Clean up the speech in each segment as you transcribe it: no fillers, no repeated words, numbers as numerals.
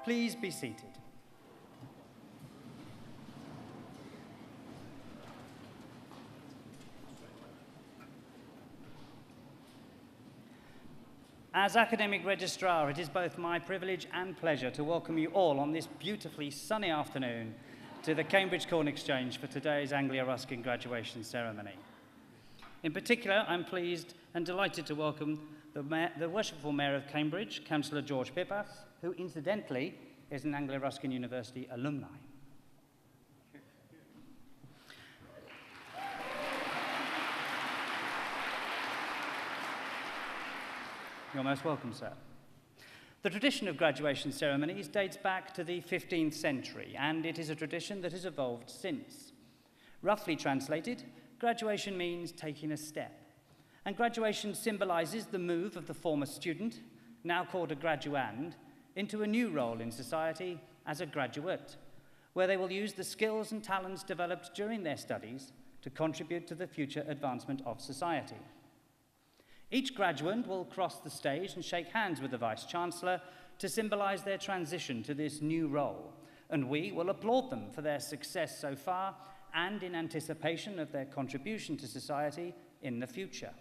Please be seated. As Academic Registrar, it is both my privilege and pleasure to welcome you all on this beautifully sunny afternoon to the Cambridge Corn Exchange for today's Anglia Ruskin graduation ceremony. In particular, I'm pleased and delighted to welcome the Worshipful Mayor of Cambridge, Chancellor George Pippas, who incidentally is an Anglia Ruskin University alumni. You're most welcome, sir. The tradition of graduation ceremonies dates back to the 15th century, and it is a tradition that has evolved since. Roughly translated, graduation means taking a step. And graduation symbolizes the move of the former student, now called a graduand, into a new role in society as a graduate, where they will use the skills and talents developed during their studies to contribute to the future advancement of society. Each graduate will cross the stage and shake hands with the Vice-Chancellor to symbolise their transition to this new role, and we will applaud them for their success so far and in anticipation of their contribution to society in the future.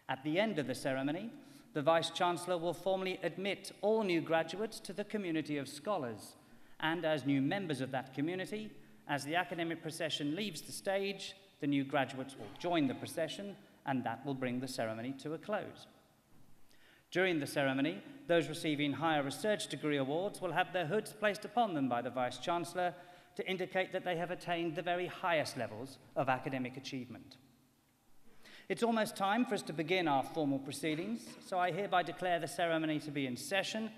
At the end of the ceremony, the Vice-Chancellor will formally admit all new graduates to the community of scholars, and as new members of that community, as the academic procession leaves the stage, the new graduates will join the procession, and that will bring the ceremony to a close. During the ceremony, those receiving higher research degree awards will have their hoods placed upon them by the Vice-Chancellor to indicate that they have attained the very highest levels of academic achievement. It's almost time for us to begin our formal proceedings, so I hereby declare the ceremony to be in session,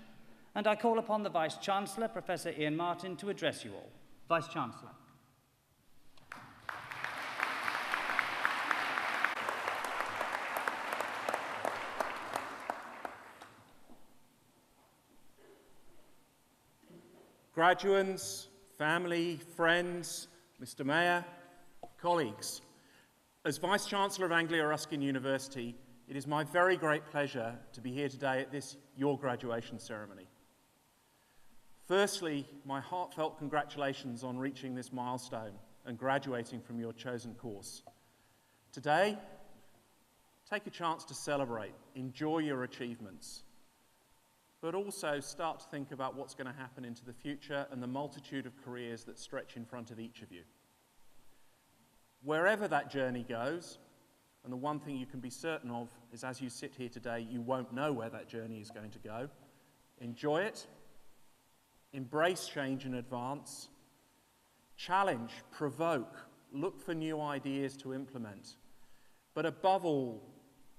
and I call upon the Vice-Chancellor, Professor Ian Martin, to address you all. Vice-Chancellor. Graduands, family, friends, Mr. Mayor, colleagues. As Vice-Chancellor of Anglia Ruskin University, it is my very great pleasure to be here today at this, your graduation ceremony. Firstly, my heartfelt congratulations on reaching this milestone and graduating from your chosen course. Today, take a chance to celebrate, enjoy your achievements, but also start to think about what's going to happen into the future and the multitude of careers that stretch in front of each of you. Wherever that journey goes, and the one thing you can be certain of is as you sit here today, you won't know where that journey is going to go. Enjoy it, embrace change and advance, challenge, provoke, look for new ideas to implement. But above all,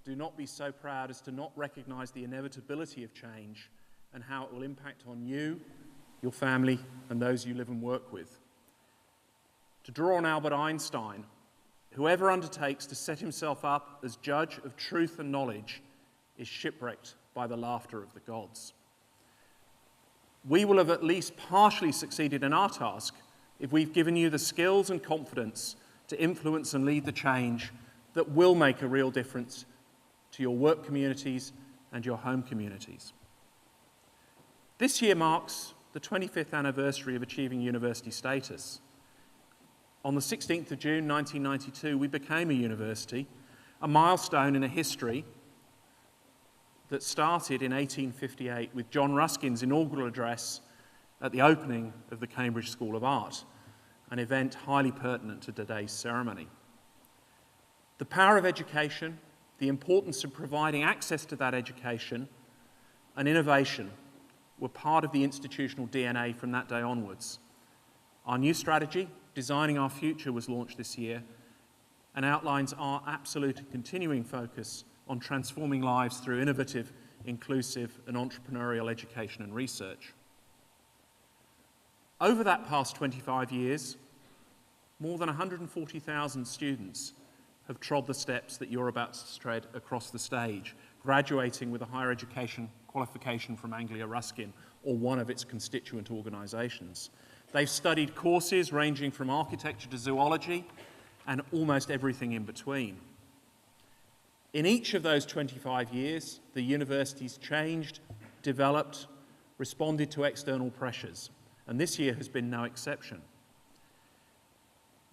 do not be so proud as to not recognise the inevitability of change and how it will impact on you, your family, and those you live and work with. To draw on Albert Einstein, whoever undertakes to set himself up as judge of truth and knowledge is shipwrecked by the laughter of the gods. We will have at least partially succeeded in our task if we've given you the skills and confidence to influence and lead the change that will make a real difference to your work communities and your home communities. This year marks the 25th anniversary of achieving university status. On the 16th of June 1992, we became a university, a milestone in a history that started in 1858 with John Ruskin's inaugural address at the opening of the Cambridge School of Art, an event highly pertinent to today's ceremony. The power of education, the importance of providing access to that education, and innovation were part of the institutional DNA from that day onwards. Our new strategy, Designing Our Future, was launched this year and outlines our absolute and continuing focus on transforming lives through innovative, inclusive and entrepreneurial education and research. Over that past 25 years, more than 140,000 students have trod the steps that you're about to tread across the stage, graduating with a higher education qualification from Anglia Ruskin or one of its constituent organisations. They've studied courses ranging from architecture to zoology and almost everything in between. In each of those 25 years, the university's changed, developed, responded to external pressures, and this year has been no exception.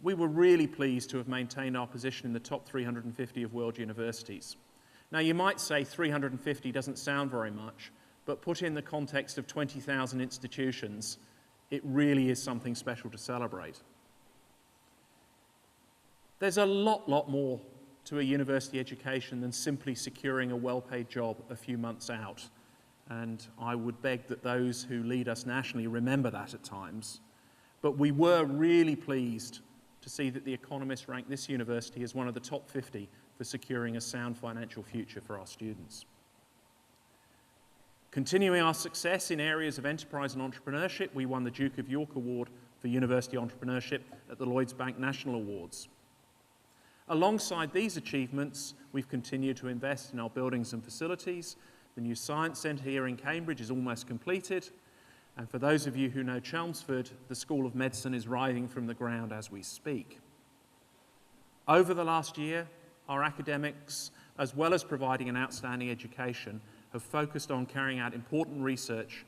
We were really pleased to have maintained our position in the top 350 of world universities. Now, you might say 350 doesn't sound very much, but put in the context of 20,000 institutions, it really is something special to celebrate. There's a lot more to a university education than simply securing a well-paid job a few months out. And I would beg that those who lead us nationally remember that at times. But we were really pleased to see that The Economist ranked this university as one of the top 50 for securing a sound financial future for our students. Continuing our success in areas of enterprise and entrepreneurship, we won the Duke of York Award for University Entrepreneurship at the Lloyds Bank National Awards. Alongside these achievements, we've continued to invest in our buildings and facilities. The new Science Centre here in Cambridge is almost completed. And for those of you who know Chelmsford, the School of Medicine is rising from the ground as we speak. Over the last year, our academics, as well as providing an outstanding education, have focused on carrying out important research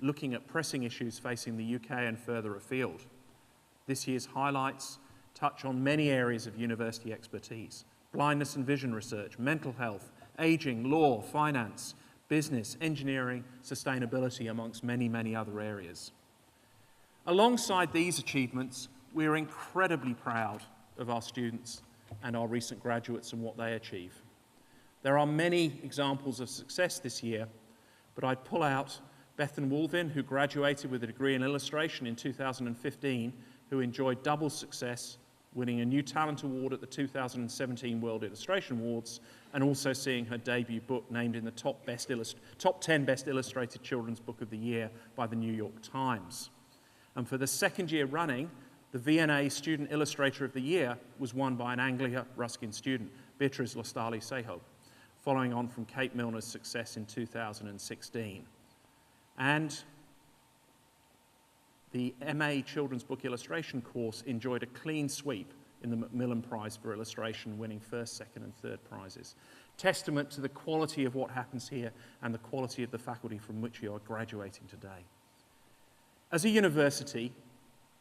looking at pressing issues facing the UK and further afield. This year's highlights touch on many areas of university expertise: blindness and vision research, mental health, ageing, law, finance, business, engineering, sustainability, amongst many, many other areas. Alongside these achievements, we are incredibly proud of our students and our recent graduates and what they achieve. There are many examples of success this year, but I'd pull out Bethan Wolvin, who graduated with a degree in illustration in 2015, who enjoyed double success, winning a New Talent Award at the 2017 World Illustration Awards, and also seeing her debut book named in the top 10 Best Illustrated Children's Book of the Year by the New York Times. And for the second year running, the V&A Student Illustrator of the Year was won by an Anglia Ruskin student, Beatriz Lostali-Sejo, following on from Kate Milner's success in 2016. And the MA Children's Book Illustration course enjoyed a clean sweep in the Macmillan Prize for Illustration, winning first, second and third prizes. Testament to the quality of what happens here and the quality of the faculty from which you are graduating today. As a university,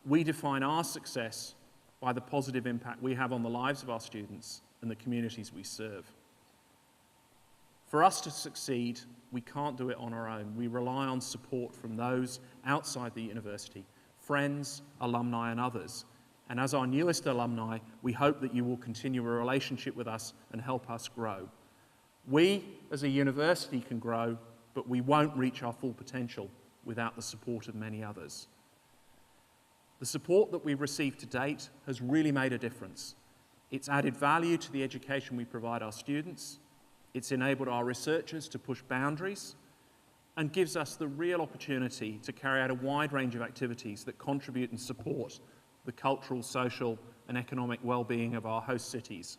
we define our success by the positive impact we have on the lives of our students and the communities we serve. For us to succeed, we can't do it on our own. We rely on support from those outside the university, friends, alumni and others. And as our newest alumni, we hope that you will continue a relationship with us and help us grow. We, as a university, can grow, but we won't reach our full potential without the support of many others. The support that we've received to date has really made a difference. It's added value to the education we provide our students. It's enabled our researchers to push boundaries and gives us the real opportunity to carry out a wide range of activities that contribute and support the cultural, social and economic well-being of our host cities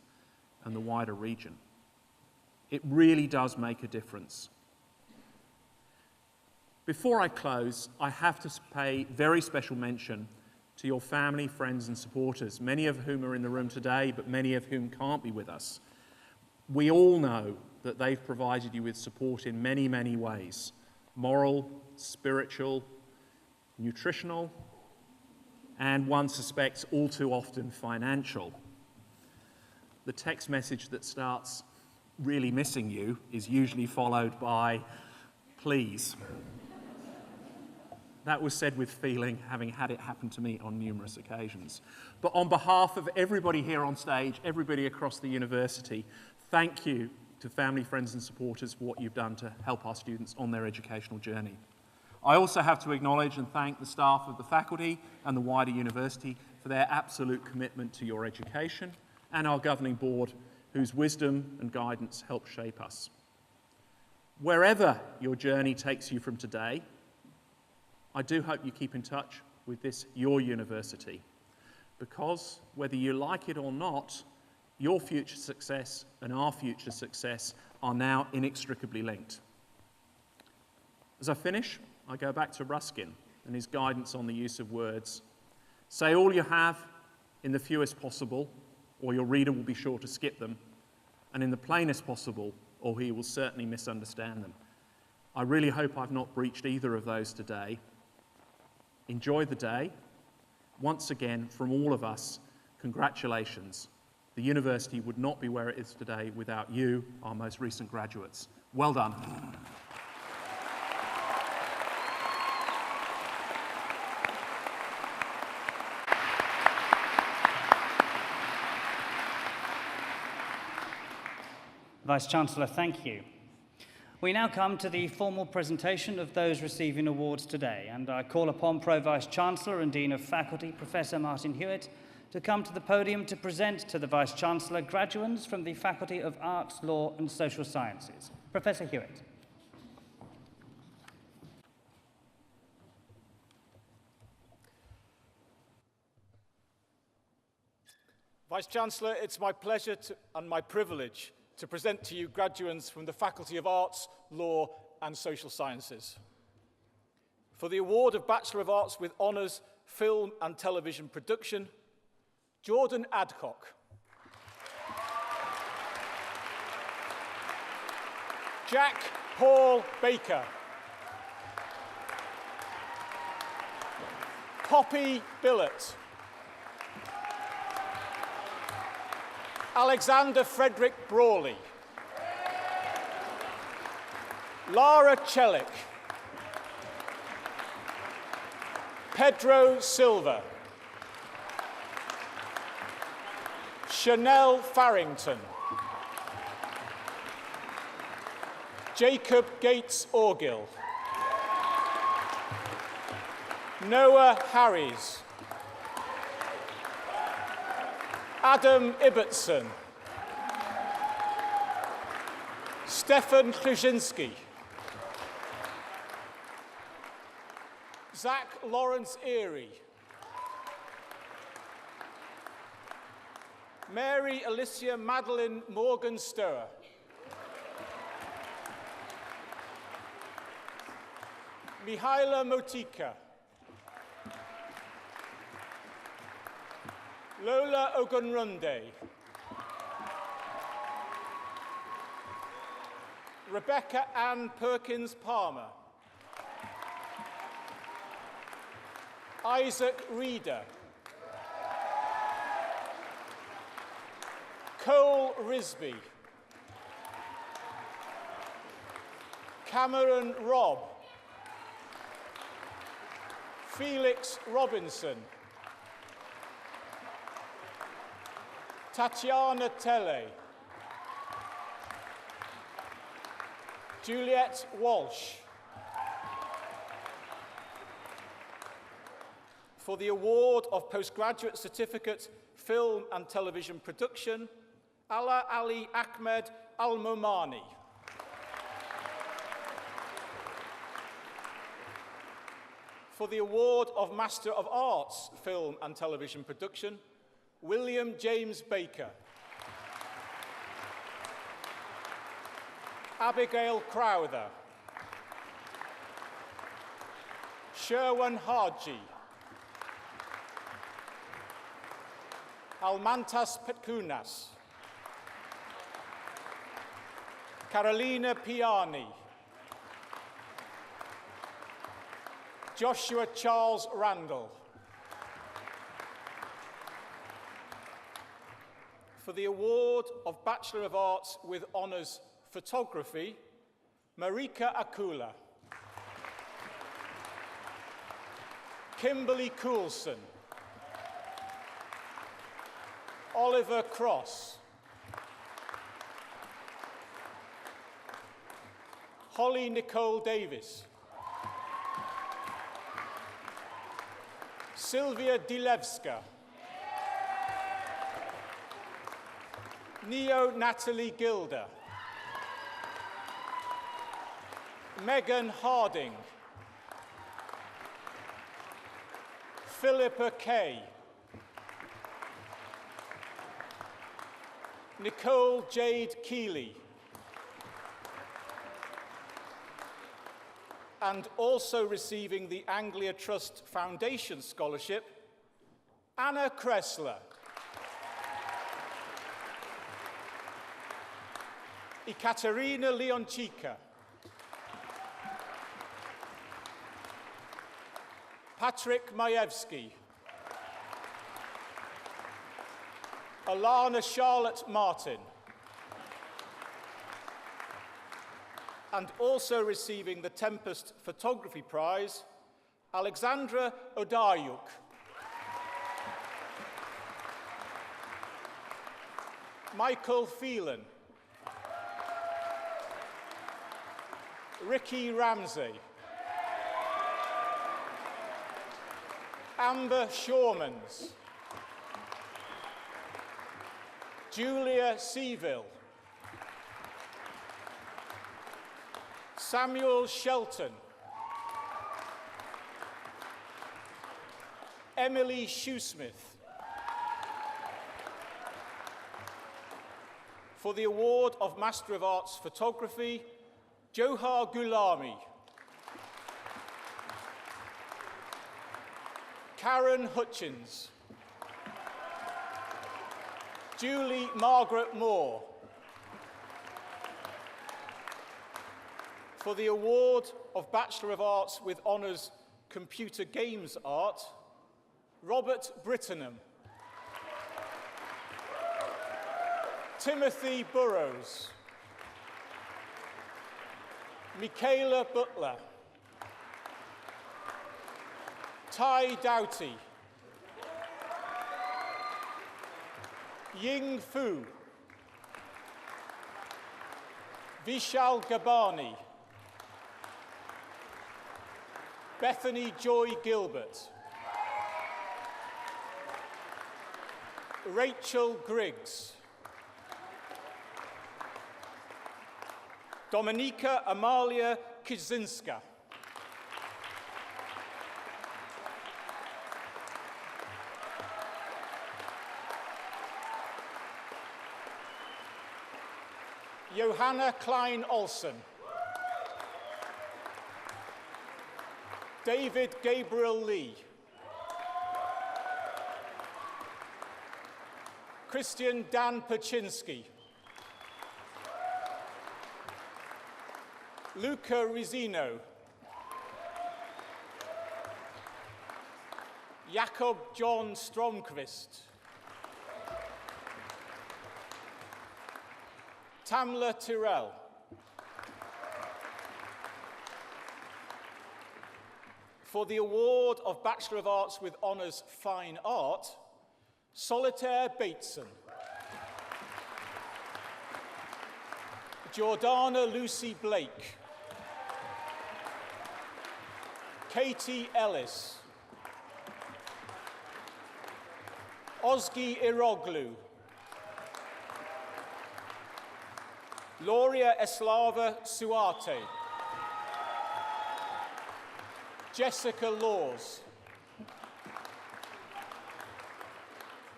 and the wider region. It really does make a difference. Before I close, I have to pay very special mention to your family, friends and supporters, many of whom are in the room today, but many of whom can't be with us. We all know that they've provided you with support in many, many ways: moral, spiritual, nutritional, and one suspects all too often financial. The text message that starts "really missing you" is usually followed by "please." That was said with feeling, having had it happen to me on numerous occasions. But on behalf of everybody here on stage, everybody across the university, thank you to family, friends and supporters for what you've done to help our students on their educational journey. I also have to acknowledge and thank the staff of the faculty and the wider university for their absolute commitment to your education, and our governing board, whose wisdom and guidance help shape us. Wherever your journey takes you from today, I do hope you keep in touch with this, your university, because whether you like it or not, your future success and our future success are now inextricably linked. As I finish, I go back to Ruskin and his guidance on the use of words. Say all you have in the fewest possible, or your reader will be sure to skip them, and in the plainest possible, or he will certainly misunderstand them. I really hope I've not breached either of those today. Enjoy the day. Once again, from all of us, congratulations. The university would not be where it is today without you, our most recent graduates. Well done. Vice-Chancellor, thank you. We now come to the formal presentation of those receiving awards today, and I call upon Pro-Vice-Chancellor and Dean of Faculty, Professor Martin Hewitt, to come to the podium to present to the Vice-Chancellor graduates from the Faculty of Arts, Law and Social Sciences. Professor Hewitt. Vice-Chancellor, it's my pleasure and my privilege to present to you graduates from the Faculty of Arts, Law and Social Sciences. For the award of Bachelor of Arts with Honours, Film and Television Production, Jordan Adcock. Jack Paul Baker. Poppy Billett. Alexander Frederick Brawley. Lara Chelik. Pedro Silva. Chanel Farrington. Jacob Gates Orgill. Noah Harries. Adam Ibbotson. Stefan Kluzinski. Zach Lawrence Erie. Mary Alicia Madeline Morgan Stower. Mihaila Motika. Lola Ogunrunde. Rebecca Ann Perkins Palmer. Isaac Reeder. Cole Risby. Cameron Robb. Felix Robinson. Tatiana Telle. Juliette Walsh. For the award of Postgraduate Certificate Film and Television Production, Ala Ali Ahmed Al-Momani. For the award of Master of Arts Film and Television Production, William James Baker. Abigail Crowther. Sherwan Haji. Almantas Petkunas. Carolina Piani. Joshua Charles Randall. For the award of Bachelor of Arts with Honours Photography, Marika Akula. Kimberly Coulson. Oliver Cross. Holly Nicole Davis. Sylvia Dilewska. Neo Natalie Gilder. Megan Harding. Philippa Kay. Nicole Jade Keeley. And also receiving the Anglia Trust Foundation Scholarship, Anna Kressler. Ekaterina Leonchika. Patrick Majewski. Alana Charlotte Martin. And also receiving the Tempest Photography Prize, Alexandra Odayuk. Michael Phelan. Ricky Ramsey. Amber Shawmans. Julia Seville. Samuel Shelton. Emily Shoesmith. For the award of Master of Arts Photography, Johar Gulami. Karen Hutchins. Julie Margaret Moore. For the award of Bachelor of Arts with Honours Computer Games Art, Robert Brittenham. Timothy Burrows. Michaela Butler. Tai Doughty. Ying Fu. Vishal Gabani. Bethany Joy Gilbert. Rachel Griggs. Dominika Amalia Kizinska. Johanna Klein Olsen. David Gabriel Lee. Christian Dan Paczynski. Luca Rizzino. Jakob John Stromqvist. Tamla Tyrrell. For the award of Bachelor of Arts with Honours Fine Art, Solitaire Bateson. Jordana Lucy Blake. Katie Ellis. Ozgi Iroglu. Gloria Eslava Suarte. Jessica Laws.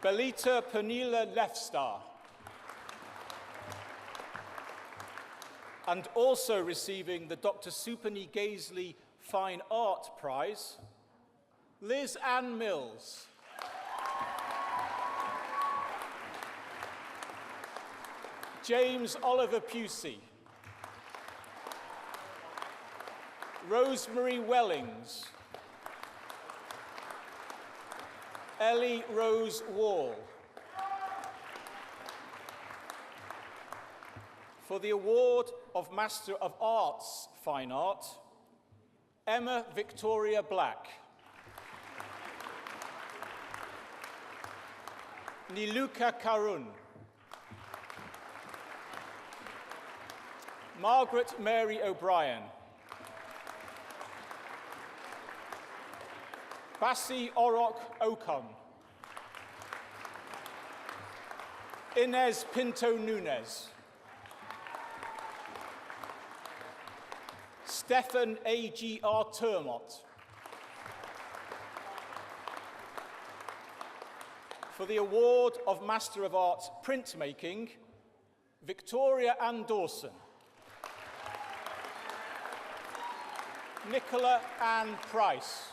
Belita Pernilla Lefstar. And also receiving the Dr. Supani Gaisley Fine Art Prize, Liz Ann Mills. James Oliver Pusey. Rosemary Wellings. Ellie Rose Wall. For the award of Master of Arts Fine Art, Emma Victoria Black. Niluka Karun. Margaret Mary O'Brien. Bassi Orok Okon. Inez Pinto Nunez. Stefan A.G.R. Termott. For the award of Master of Arts Printmaking, Victoria Ann Dawson. Nicola Ann Price.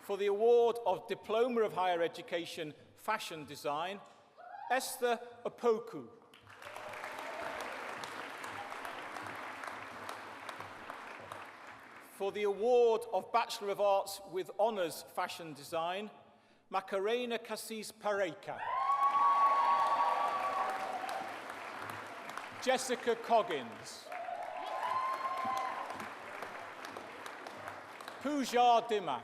For the award of Diploma of Higher Education Fashion Design, Esther Opoku. For the award of Bachelor of Arts with Honours Fashion Design, Macarena Cassis Pareca. Jessica Coggins. Pooja Dimma.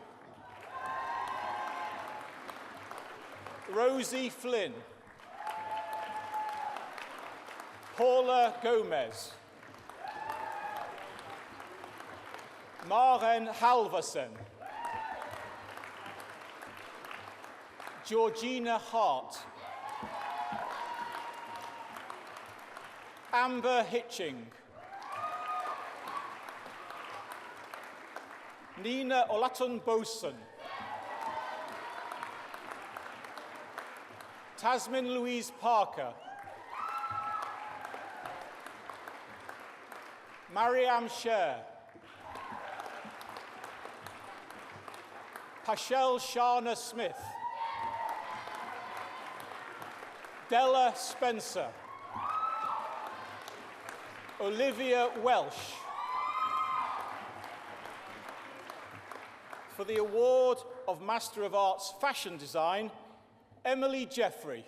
Rosie Flynn. Paula Gomez. Maren Halverson. Georgina Hart. Amber Hitching. Nina Olaton Boson. Tasmin Louise Parker. Mariam Sher. Pashel Shana Smith. Della Spencer, Olivia Welsh. For the award of Master of Arts Fashion Design, Emily Jeffrey.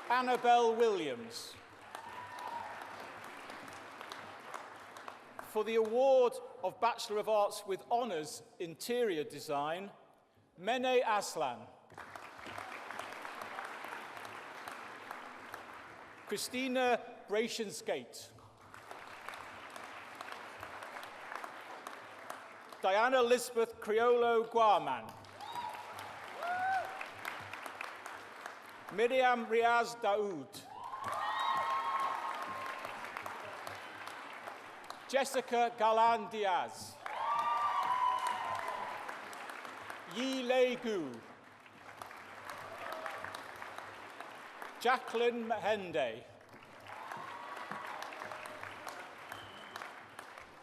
Annabelle Williams. For the award of Bachelor of Arts with Honours Interior Design, Mene Aslan. Christina Bratian-Skate. Diana Elizabeth Criollo Guarman. Miriam Riaz Daoud. Jessica Galan Diaz. Yi Lei Gu. Jacqueline Mahende.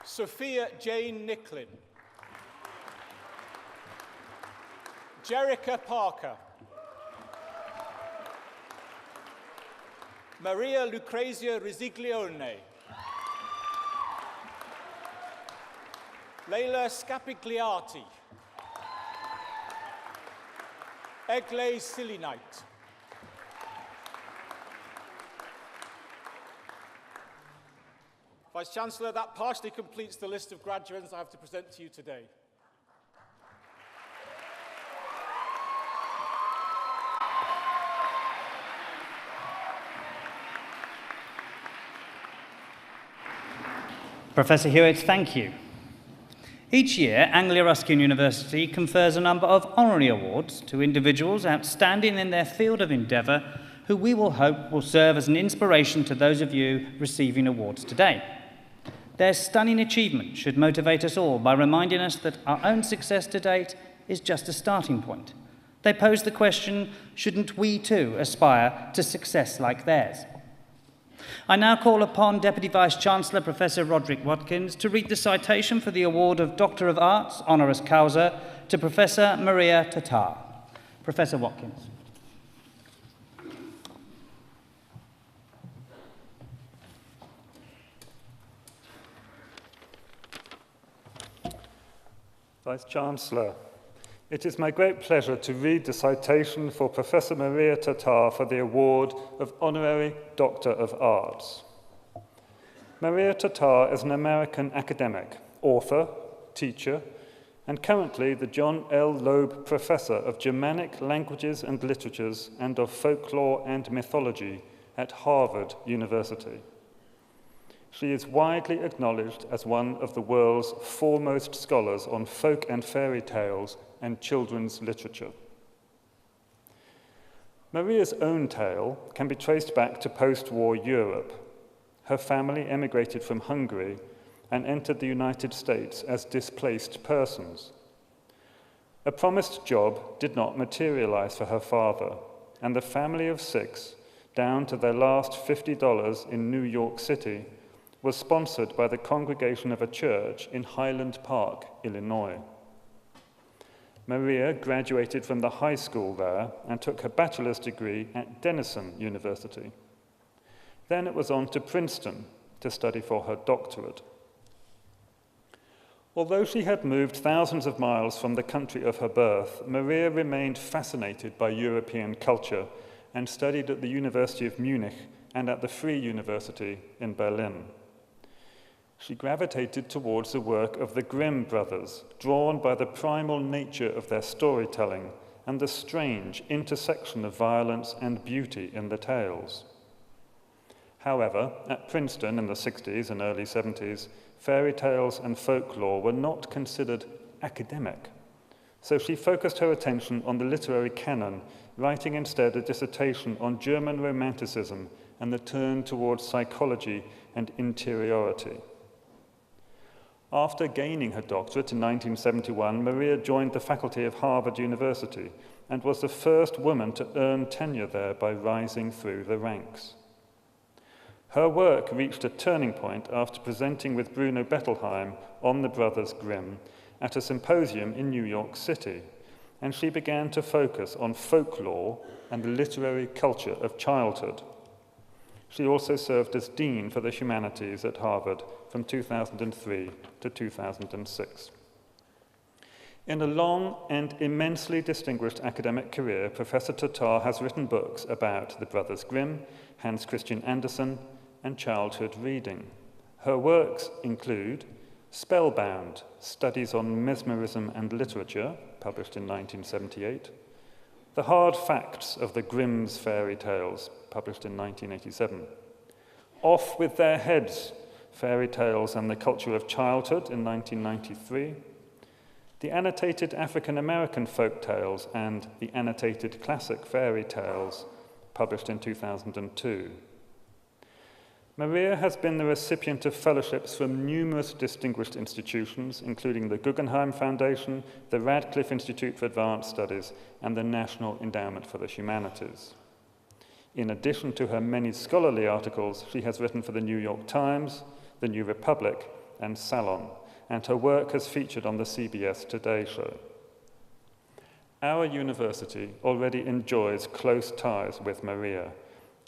Sophia Jane Nicklin. Jerica Parker. Maria Lucrezia Risiglione. Leila Scapigliati. Eglay Silinite. Vice-Chancellor, that partially completes the list of graduates I have to present to you today. Professor Hewitt, thank you. Each year, Anglia Ruskin University confers a number of honorary awards to individuals outstanding in their field of endeavour who we will hope will serve as an inspiration to those of you receiving awards today. Their stunning achievement should motivate us all by reminding us that our own success to date is just a starting point. They pose the question, shouldn't we too aspire to success like theirs? I now call upon Deputy Vice-Chancellor Professor Roderick Watkins to read the citation for the award of Doctor of Arts, honoris causa, to Professor Maria Tatar. Professor Watkins. Vice-Chancellor, it is my great pleasure to read the citation for Professor Maria Tatar for the award of Honorary Doctor of Arts. Maria Tatar is an American academic, author, teacher, and currently the John L. Loeb Professor of Germanic Languages and Literatures and of Folklore and Mythology at Harvard University. She is widely acknowledged as one of the world's foremost scholars on folk and fairy tales and children's literature. Maria's own tale can be traced back to post-war Europe. Her family emigrated from Hungary and entered the United States as displaced persons. A promised job did not materialize for her father, and the family of 6, down to their last $50 in New York City, was sponsored by the congregation of a church in Highland Park, Illinois. Maria graduated from the high school there and took her bachelor's degree at Denison University. Then it was on to Princeton to study for her doctorate. Although she had moved thousands of miles from the country of her birth, Maria remained fascinated by European culture and studied at the University of Munich and at the Free University in Berlin. She gravitated towards the work of the Grimm brothers, drawn by the primal nature of their storytelling and the strange intersection of violence and beauty in the tales. However, at Princeton in the 60s and early 70s, fairy tales and folklore were not considered academic, so she focused her attention on the literary canon, writing instead a dissertation on German Romanticism and the turn towards psychology and interiority. After gaining her doctorate in 1971, Maria joined the faculty of Harvard University and was the first woman to earn tenure there by rising through the ranks. Her work reached a turning point after presenting with Bruno Bettelheim on the Brothers Grimm at a symposium in New York City, and she began to focus on folklore and the literary culture of childhood. She also served as Dean for the Humanities at Harvard from 2003 to 2006. In a long and immensely distinguished academic career, Professor Tatar has written books about the Brothers Grimm, Hans Christian Andersen, and childhood reading. Her works include Spellbound, Studies on Mesmerism and Literature, published in 1978, The Hard Facts of the Grimm's Fairy Tales, published in 1987, Off with Their Heads, Fairy Tales and the Culture of Childhood in 1993, The Annotated African American Folk Tales and The Annotated Classic Fairy Tales, published in 2002. Maria has been the recipient of fellowships from numerous distinguished institutions, including the Guggenheim Foundation, the Radcliffe Institute for Advanced Studies, and the National Endowment for the Humanities. In addition to her many scholarly articles, she has written for the New York Times, the New Republic, and Salon, and her work has featured on the CBS Today show. Our university already enjoys close ties with Maria.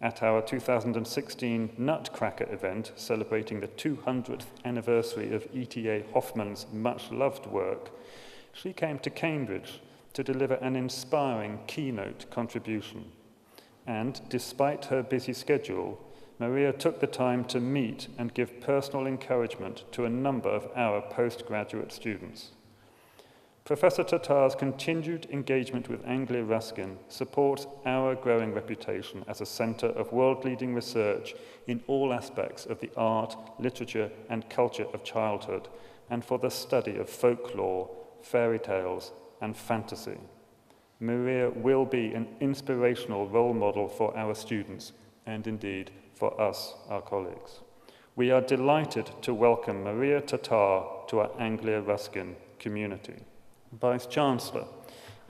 At our 2016 Nutcracker event, celebrating the 200th anniversary of E.T.A. Hoffmann's much-loved work, she came to Cambridge to deliver an inspiring keynote contribution. And despite her busy schedule, Maria took the time to meet and give personal encouragement to a number of our postgraduate students. Professor Tatar's continued engagement with Anglia Ruskin supports our growing reputation as a centre of world-leading research in all aspects of the art, literature, and culture of childhood, and for the study of folklore, fairy tales, and fantasy. Maria will be an inspirational role model for our students, and indeed for us, our colleagues. We are delighted to welcome Maria Tatar to our Anglia Ruskin community. Vice-Chancellor,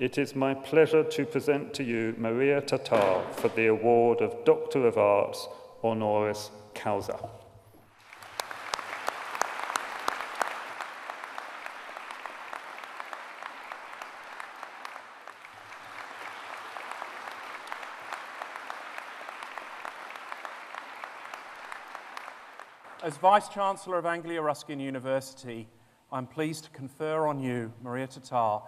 it is my pleasure to present to you Maria Tatar for the award of Doctor of Arts honoris causa. As Vice-Chancellor of Anglia Ruskin University, I'm pleased to confer on you, Maria Tatar,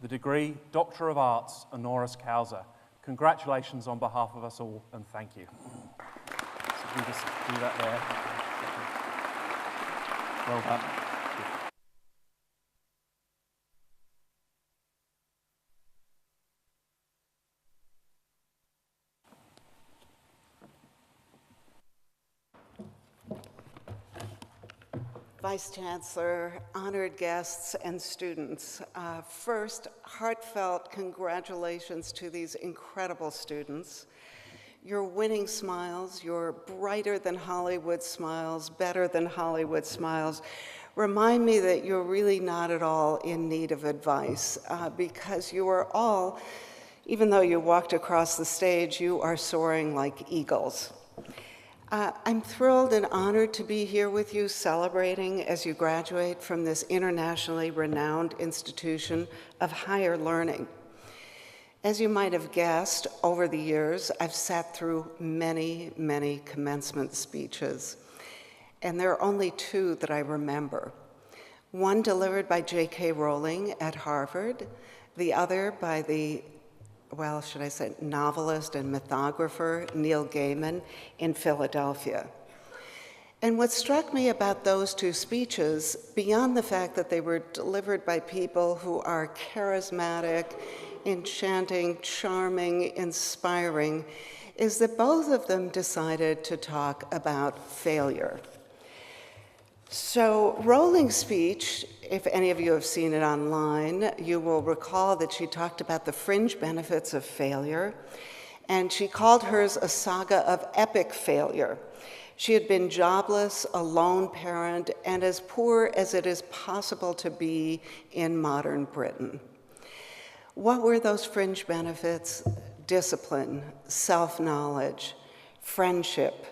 the degree Doctor of Arts honoris causa. Congratulations on behalf of us all, and thank you. So we just do that there. Well done. Vice-Chancellor, honored guests, and students. First, heartfelt congratulations to these incredible students. Your winning smiles, your brighter than Hollywood smiles, better than Hollywood smiles, remind me that you're really not at all in need of advice, because you are all, even though you walked across the stage, you are soaring like eagles. I'm thrilled and honored to be here with you celebrating as you graduate from this internationally renowned institution of higher learning. As you might have guessed, over the years, I've sat through many, many commencement speeches, and there are only two that I remember. One delivered by J.K. Rowling at Harvard, the other by the novelist and mythographer Neil Gaiman in Philadelphia. And what struck me about those two speeches, beyond the fact that they were delivered by people who are charismatic, enchanting, charming, inspiring, is that both of them decided to talk about failure. So Rowling's speech, if any of you have seen it online, you will recall that she talked about the fringe benefits of failure, and she called hers a saga of epic failure. She had been jobless, a lone parent, and as poor as it is possible to be in modern Britain. What were those fringe benefits? Discipline, self-knowledge, friendship,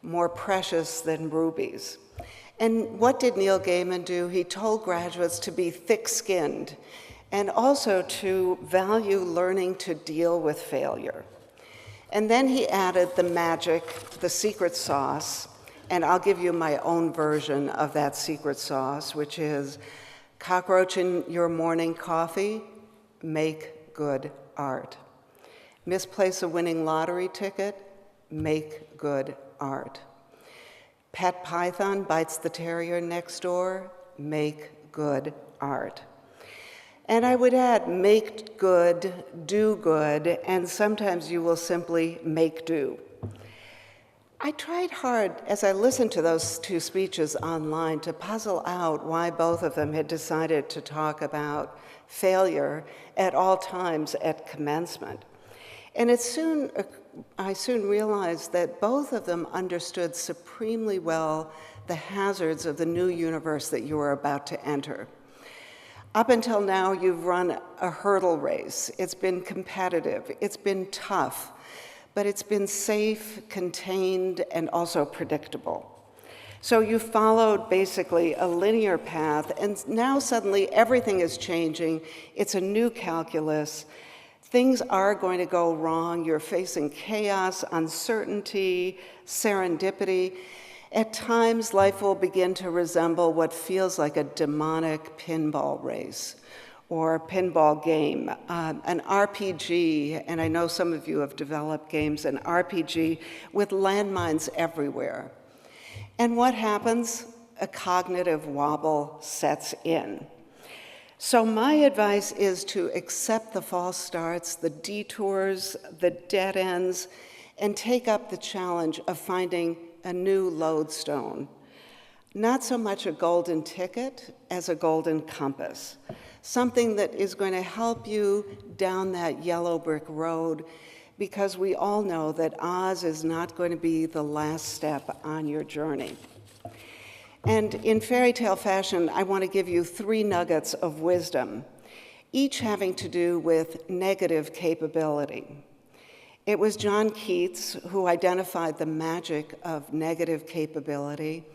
more precious than rubies. And what did Neil Gaiman do? He told graduates to be thick-skinned and also to value learning to deal with failure. And then he added the magic, the secret sauce, and I'll give you my own version of that secret sauce, which is cockroach in your morning coffee, make good art. Misplace a winning lottery ticket, make good art. Pet python bites the terrier next door, make good art. And I would add, make good, do good, and sometimes you will simply make do. I tried hard, as I listened to those two speeches online, to puzzle out why both of them had decided to talk about failure at all times at commencement. And I soon realized that both of them understood supremely well the hazards of the new universe that you are about to enter. Up until now, you've run a hurdle race. It's been competitive, it's been tough, but it's been safe, contained, and also predictable. So you followed basically a linear path, and now suddenly everything is changing. It's a new calculus. Things are going to go wrong. You're facing chaos, uncertainty, serendipity. At times, life will begin to resemble what feels like a demonic pinball race or pinball game, an RPG, and I know some of you have developed games, an RPG with landmines everywhere. And what happens? A cognitive wobble sets in. So my advice is to accept the false starts, the detours, the dead ends, and take up the challenge of finding a new lodestone. Not so much a golden ticket as a golden compass, something that is going to help you down that yellow brick road, because we all know that Oz is not going to be the last step on your journey. And in fairy tale fashion, I want to give you 3 nuggets of wisdom, each having to do with negative capability. It was John Keats who identified the magic of negative capability,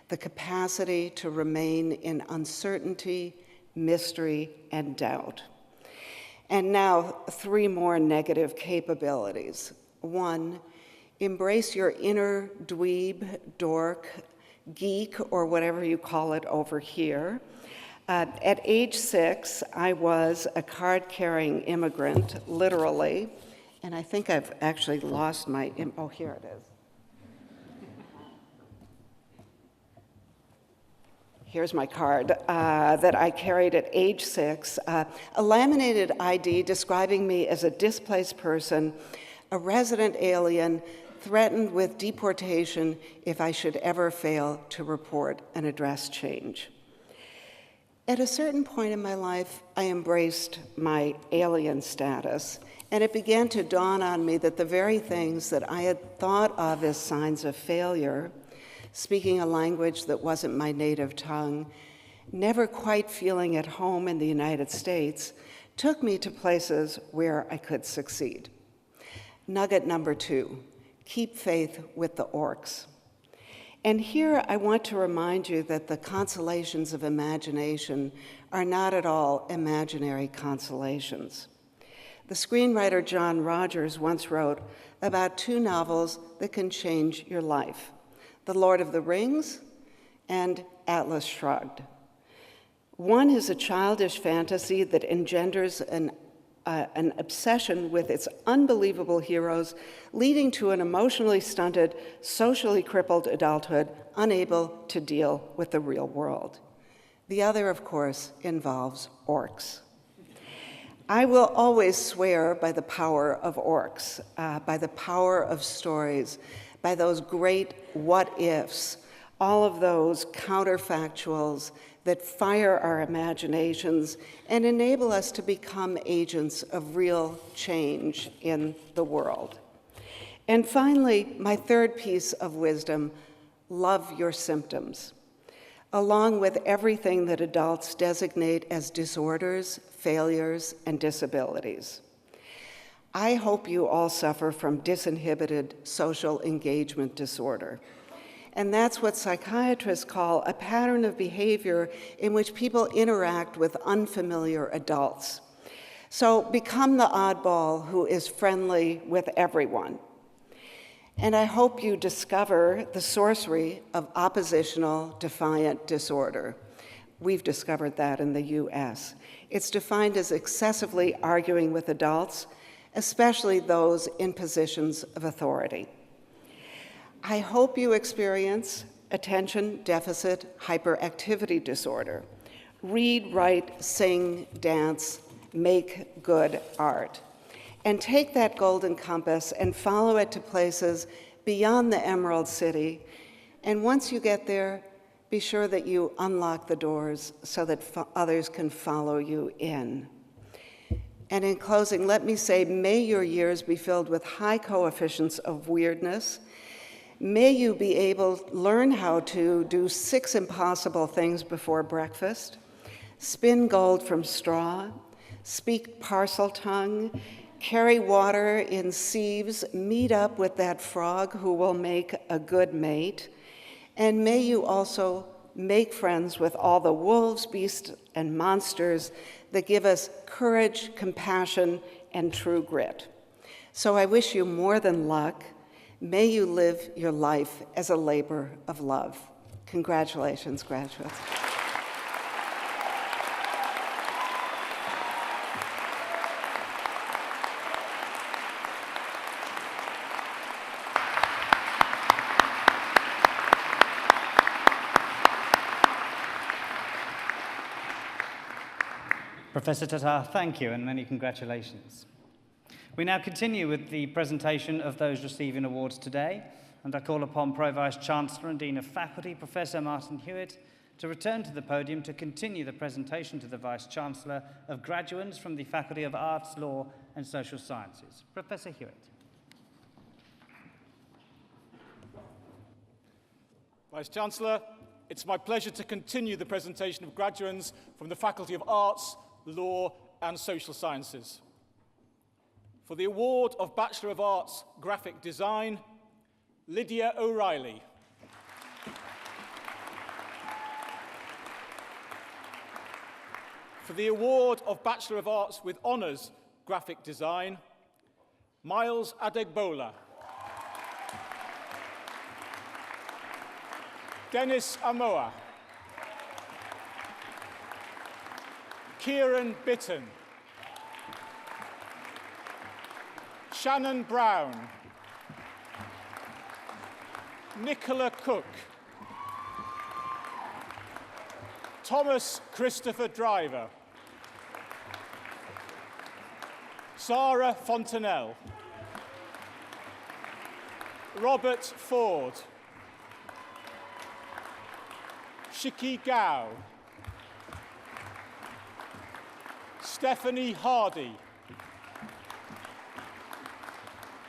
the capacity to remain in uncertainty, mystery, and doubt. And now 3 more negative capabilities. 1, embrace your inner dweeb, dork, geek, or whatever you call it over here. At age 6, I was a card-carrying immigrant, literally, and I think I've actually lost my, oh, here it is. Here's my card that I carried at age 6, a laminated ID describing me as a displaced person, a resident alien, threatened with deportation if I should ever fail to report an address change. At a certain point in my life, I embraced my alien status, and it began to dawn on me that the very things that I had thought of as signs of failure, speaking a language that wasn't my native tongue, never quite feeling at home in the United States, took me to places where I could succeed. Nugget number 2. Keep faith with the orcs. And here I want to remind you that the consolations of imagination are not at all imaginary consolations. The screenwriter John Rogers once wrote about 2 novels that can change your life: The Lord of the Rings and Atlas Shrugged. One is a childish fantasy that engenders an obsession with its unbelievable heroes, leading to an emotionally stunted, socially crippled adulthood, unable to deal with the real world. The other, of course, involves orcs. I will always swear by the power of orcs, by the power of stories, by those great what-ifs, all of those counterfactuals that fire our imaginations and enable us to become agents of real change in the world. And finally, my 3rd piece of wisdom: love your symptoms, along with everything that adults designate as disorders, failures, and disabilities. I hope you all suffer from disinhibited social engagement disorder. And that's what psychiatrists call a pattern of behavior in which people interact with unfamiliar adults. So become the oddball who is friendly with everyone. And I hope you discover the sorcery of oppositional defiant disorder. We've discovered that in the US. It's defined as excessively arguing with adults, especially those in positions of authority. I hope you experience attention deficit hyperactivity disorder. Read, write, sing, dance, make good art. And take that golden compass and follow it to places beyond the Emerald City. And once you get there, be sure that you unlock the doors so that others can follow you in. And in closing, let me say, may your years be filled with high coefficients of weirdness. May you be able to learn how to do 6 impossible things before breakfast, spin gold from straw, speak parcel tongue, carry water in sieves, meet up with that frog who will make a good mate, and may you also make friends with all the wolves, beasts, and monsters that give us courage, compassion, and true grit. So I wish you more than luck. May you live your life as a labor of love. Congratulations, graduates. Professor Tatar, thank you and many congratulations. We now continue with the presentation of those receiving awards today, and I call upon Pro-Vice Chancellor and Dean of Faculty, Professor Martin Hewitt, to return to the podium to continue the presentation to the Vice Chancellor of graduates from the Faculty of Arts, Law and Social Sciences. Professor Hewitt. Vice Chancellor, it's my pleasure to continue the presentation of graduates from the Faculty of Arts, Law and Social Sciences. For the award of Bachelor of Arts Graphic Design, Lydia O'Reilly. For the award of Bachelor of Arts with Honours Graphic Design, Miles Adegbola. Dennis Amoa. Kieran Bitton. Shannon Brown. Nicola Cook. Thomas Christopher Driver. Sarah Fontanelle. Robert Ford. Shiki Gao. Stephanie Hardy.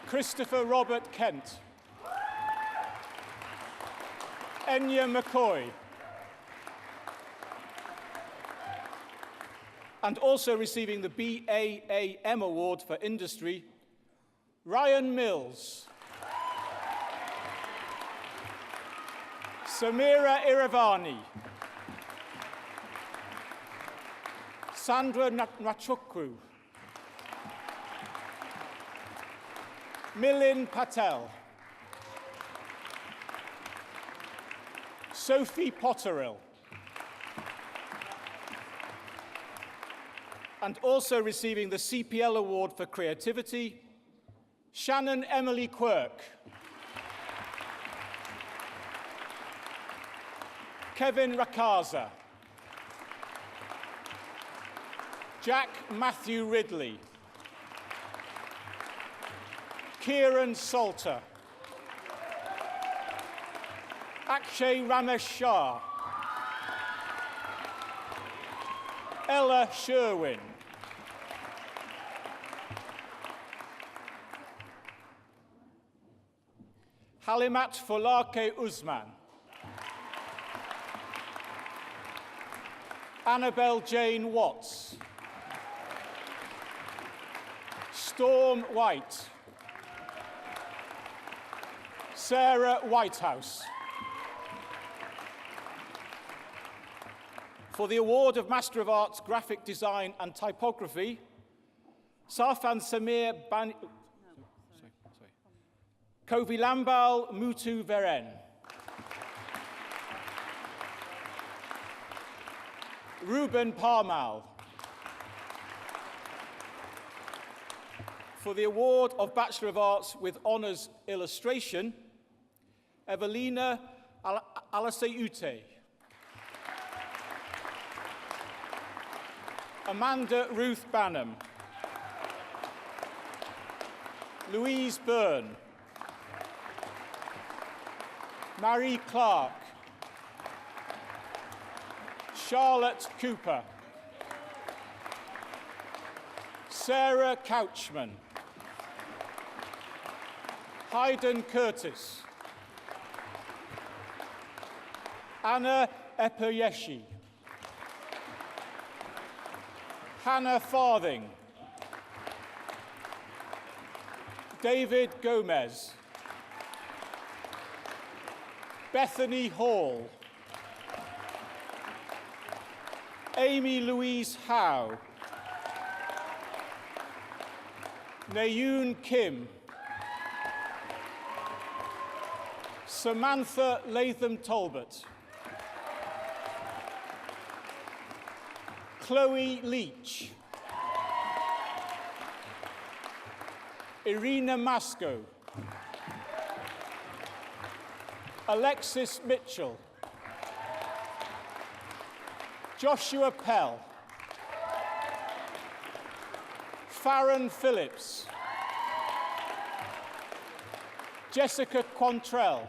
Christopher Robert Kent. Enya McCoy. And also receiving the BAAM Award for Industry, Ryan Mills. Samira Iravani. Sandra Nachukwu. Milin Patel. Sophie Potterill. And also receiving the CPL Award for Creativity, Shannon Emily Quirk. Kevin Rakaza. Jack Matthew Ridley. Kieran Salter. Akshay Ramesh Shah. Ella Sherwin. Halimat Folake Usman. Annabelle Jane Watts. Storm White. Sarah Whitehouse. For the award of Master of Arts, Graphic Design and Typography, Sarfan Samir Ban... Kovi Lambal Mutu Veren. Ruben Parmal. For the award of Bachelor of Arts with Honours Illustration, Evelina Alaseute. Amanda Ruth Banham. Louise Byrne. Marie Clark. Charlotte Cooper. Sarah Couchman. Hayden Curtis. Anna Epeyeshi. Hannah Farthing. David Gomez. Bethany Hall. Amy Louise Howe. Nayoon Kim. Samantha Latham Talbot. Chloe Leach. Irina Masco. Alexis Mitchell. Joshua Pell. Farron Phillips. Jessica Quantrell.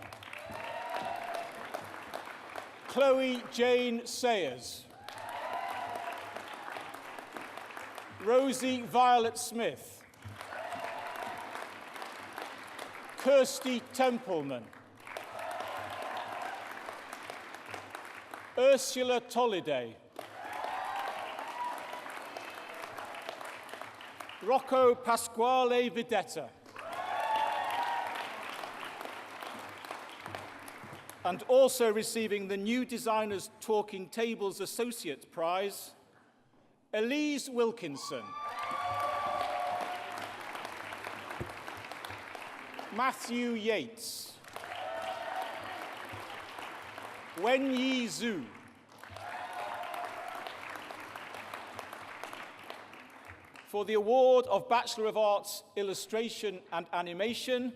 Chloe Jane Sayers. Rosie Violet Smith. Kirsty Templeman. Ursula Tolliday. Rocco Pasquale Videtta. And also receiving the New Designers Talking Tables Associate Prize, Elise Wilkinson. Matthew Yates. Wenyi Zhu. For the award of Bachelor of Arts, Illustration and Animation,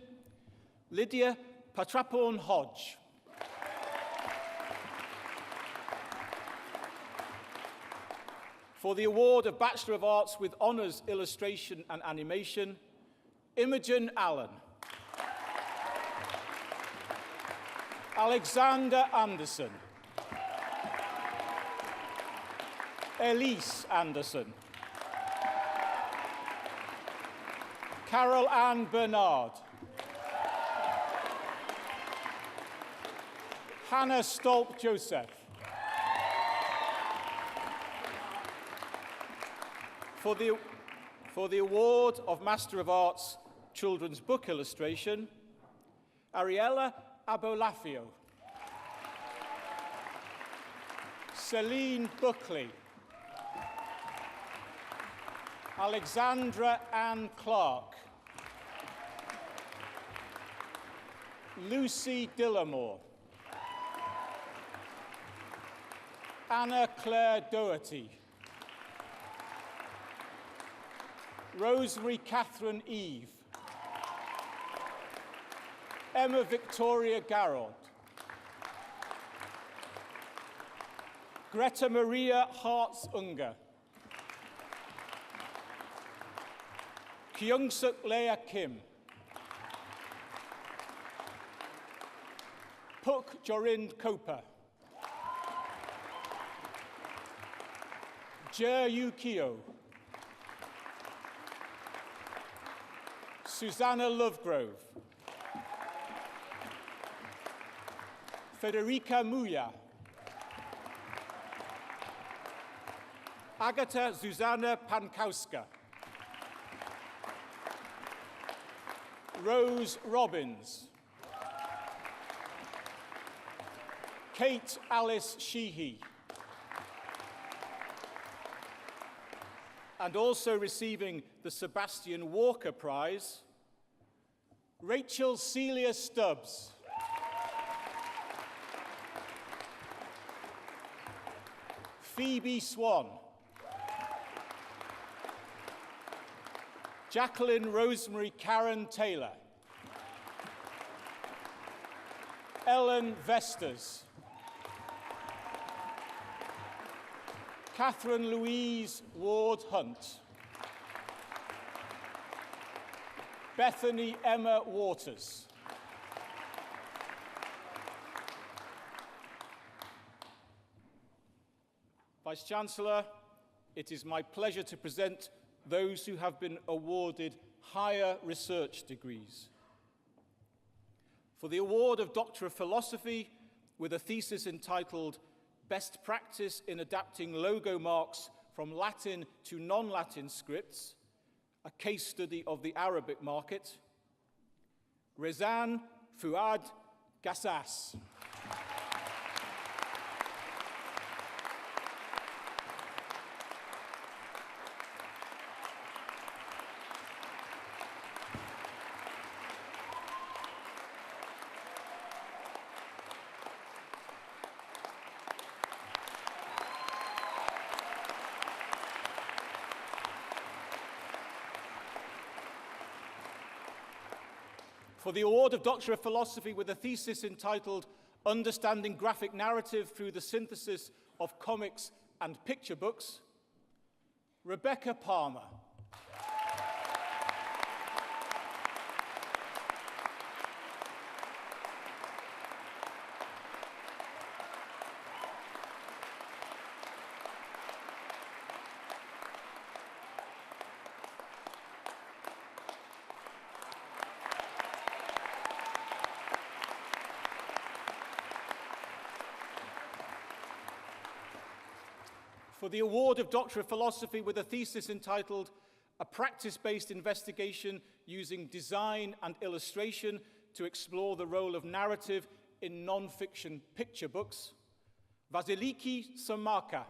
Lydia Patrapon Hodge. For the award of Bachelor of Arts with Honours Illustration and Animation, Imogen Allen. Alexander Anderson. Elise Anderson. Carol Ann Bernard. Hannah Stolp Joseph. For the award of Master of Arts Children's Book Illustration, Ariella Abolafio. Celine Buckley. Alexandra Ann Clark. Lucy Dillamore. Anna Claire Doherty. Rosemary Catherine Eve. Emma Victoria Garrod. Greta Maria Hartz Unger. Kyungsuk Leah Kim. Puk Jorind Kopa. Jer Yukio. Susanna Lovegrove. Federica Muya. Agata Zuzana Pankowska. Rose Robbins. Kate Alice Sheehy. and also receiving the Sebastian Walker Prize, Rachel Celia Stubbs. Phoebe Swan. Jacqueline Rosemary Karen Taylor. Ellen Vesters. Catherine Louise Ward Hunt. Bethany Emma Waters. Vice-Chancellor, it is my pleasure to present those who have been awarded higher research degrees. For the award of Doctor of Philosophy with a thesis entitled Best Practice in Adapting Logo Marks from Latin to Non-Latin Scripts, a case study of the Arabic market, Rezan Fuad Gassas. For the award of Doctor of Philosophy with a thesis entitled Understanding Graphic Narrative Through the Synthesis of Comics and Picture Books, Rebecca Palmer. For the award of Doctor of Philosophy with a thesis entitled A Practice-Based Investigation Using Design and Illustration to Explore the Role of Narrative in Non-Fiction Picture Books, Vasiliki Samaka.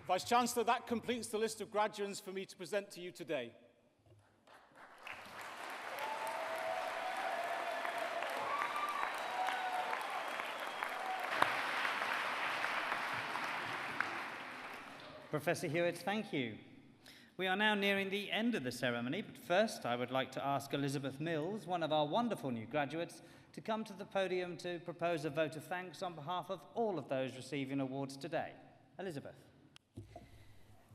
Vice-Chancellor, that completes the list of graduates for me to present to you today. Professor Hewitt, thank you. We are now nearing the end of the ceremony, but first I would like to ask Elizabeth Mills, one of our wonderful new graduates, to come to the podium to propose a vote of thanks on behalf of all of those receiving awards today. Elizabeth.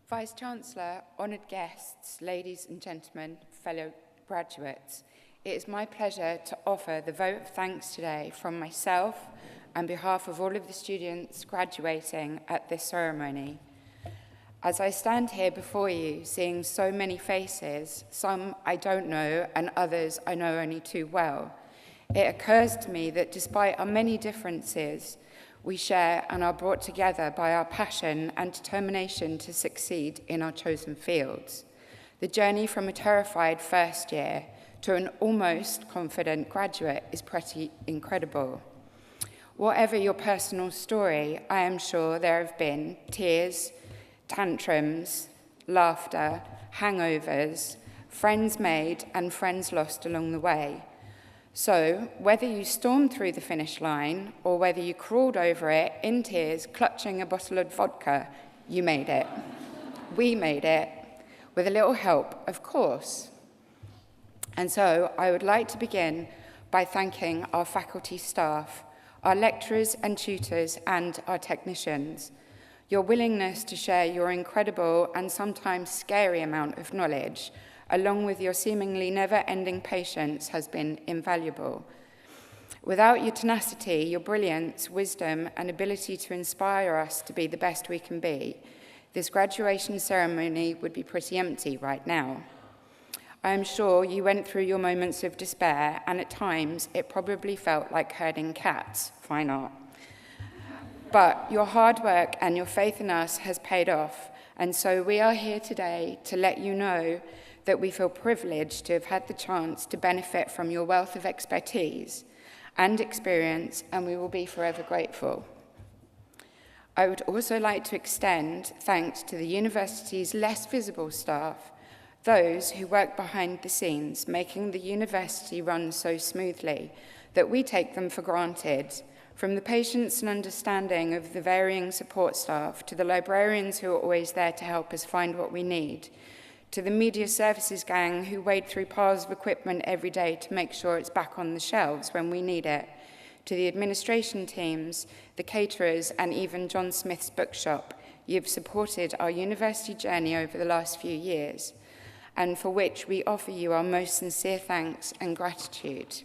Vice-Chancellor, honoured guests, ladies and gentlemen, fellow graduates, it is my pleasure to offer the vote of thanks today from myself on behalf of all of the students graduating at this ceremony. As I stand here before you, seeing so many faces, some I don't know and others I know only too well, it occurs to me that despite our many differences, we share and are brought together by our passion and determination to succeed in our chosen fields. The journey from a terrified first year to an almost confident graduate is pretty incredible. Whatever your personal story, I am sure there have been tears, tantrums, laughter, hangovers, friends made and friends lost along the way. So, whether you stormed through the finish line or whether you crawled over it in tears, clutching a bottle of vodka, you made it. We made it, with a little help, of course. And so, I would like to begin by thanking our faculty staff, our lecturers and tutors, and our technicians. Your willingness to share your incredible and sometimes scary amount of knowledge, along with your seemingly never-ending patience, has been invaluable. Without your tenacity, your brilliance, wisdom, and ability to inspire us to be the best we can be, this graduation ceremony would be pretty empty right now. I am sure you went through your moments of despair, and at times it probably felt like herding cats. Fine art. But your hard work and your faith in us has paid off, and so we are here today to let you know that we feel privileged to have had the chance to benefit from your wealth of expertise and experience, and we will be forever grateful. I would also like to extend thanks to the university's less visible staff, those who work behind the scenes, making the university run so smoothly that we take them for granted, from the patience and understanding of the varying support staff to the librarians who are always there to help us find what we need, to the media services gang who wade through piles of equipment every day to make sure it's back on the shelves when we need it, to the administration teams, the caterers, and even John Smith's bookshop. You've supported our university journey over the last few years, and for which we offer you our most sincere thanks and gratitude.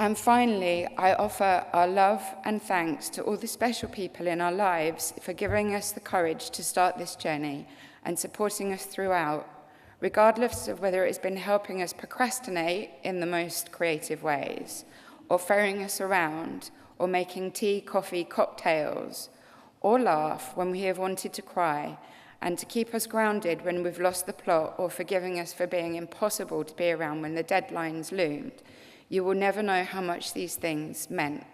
And finally, I offer our love and thanks to all the special people in our lives for giving us the courage to start this journey and supporting us throughout, regardless of whether it has been helping us procrastinate in the most creative ways, or ferrying us around, or making tea, coffee, cocktails, or laugh when we have wanted to cry, and to keep us grounded when we've lost the plot, or forgiving us for being impossible to be around when the deadlines loomed. You will never know how much these things meant.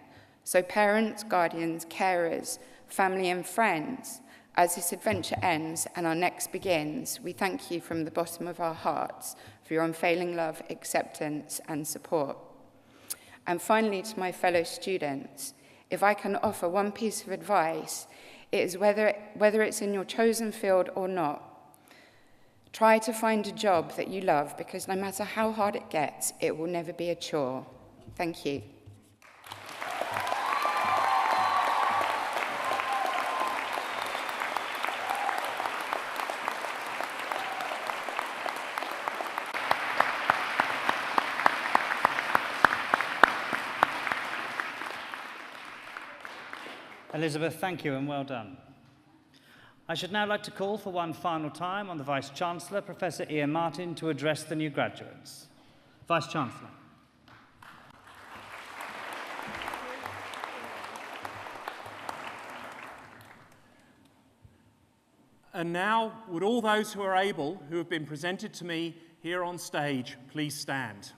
So parents, guardians, carers, family and friends, as this adventure ends and our next begins, we thank you from the bottom of our hearts for your unfailing love, acceptance and support. And finally, to my fellow students, if I can offer one piece of advice, it is whether it's in your chosen field or not, try to find a job that you love, because no matter how hard it gets, it will never be a chore. Thank you. Elizabeth, thank you and well done. I should now like to call for one final time on the Vice-Chancellor, Professor Ian Martin, to address the new graduates. Vice-Chancellor. And now, would all those who are able, who have been presented to me here on stage, please stand.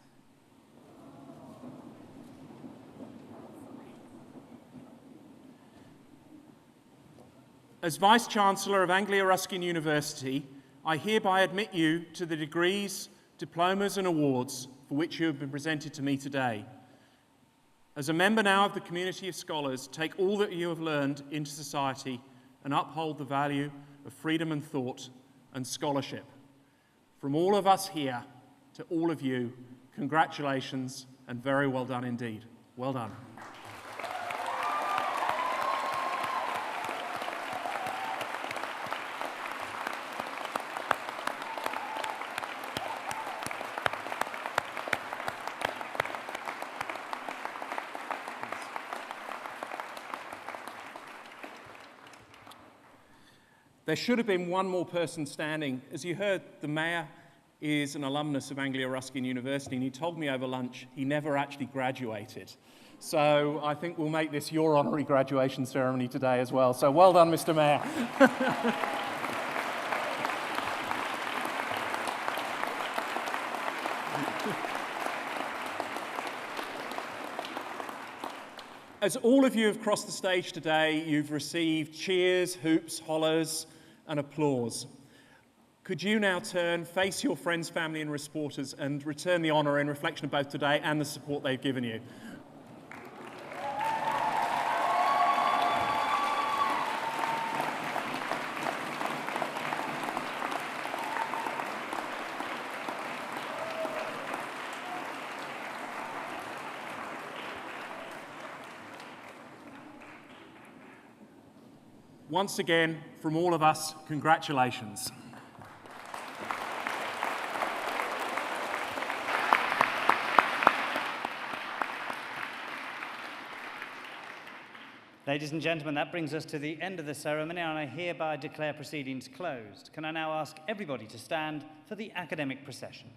As Vice-Chancellor of Anglia Ruskin University, I hereby admit you to the degrees, diplomas and awards for which you have been presented to me today. As a member now of the community of scholars, take all that you have learned into society and uphold the value of freedom and thought and scholarship. From all of us here to all of you, congratulations and very well done indeed. Well done. There should have been one more person standing. As you heard, the Mayor is an alumnus of Anglia Ruskin University, and he told me over lunch he never actually graduated. So I think we'll make this your honorary graduation ceremony today as well. So well done, Mr. Mayor. As all of you have crossed the stage today, you've received cheers, hoops, hollers, and applause. Could you now turn, face your friends, family, and supporters and return the honour in reflection of both today and the support they've given you? Once again, from all of us, congratulations. Ladies and gentlemen, that brings us to the end of the ceremony, and I hereby declare proceedings closed. Can I now ask everybody to stand for the academic procession?